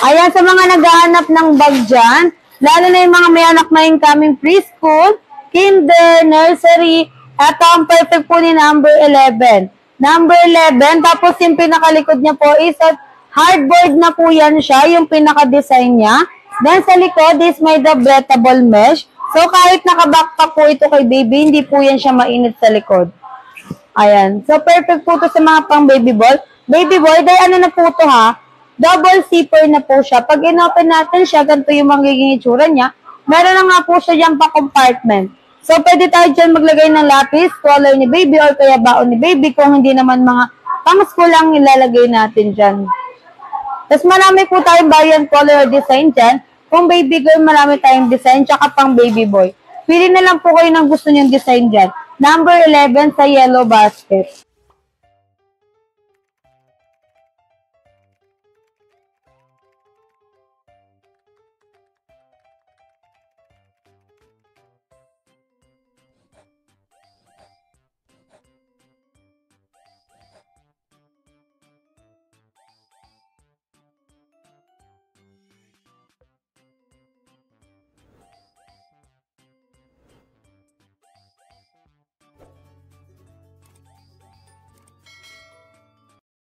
Ayan, sa mga naghahanap ng bag dyan, lalo na yung mga may anak na incoming preschool, kinder, nursery, ito ang perfect po ni number 11. Number 11, tapos yung pinakalikod niya po is hardboard na po yan siya, yung pinaka-design niya. Then sa likod is may the breathable mesh. So kahit naka-backpack po ito kay baby, hindi po yan siya mainit sa likod. Ayan. So perfect po ito sa mga pang baby boy. Baby boy, dahil ano na po ito ha? Double zipper na po siya. Pag in-open natin siya, ganito yung magiging itsura niya. Meron na nga po siya dyan pa compartment. So, pwede tayo dyan maglagay ng lapis, collar ni baby, or kaya baon ni baby, kung hindi naman mga pang-school lang ilalagay natin dyan. Tapos marami po tayong variant color design dyan. Kung baby girl, marami tayong design, tsaka pang baby boy. Pili na lang po kayo ng gusto niyong design dyan. Number 11 sa yellow basket.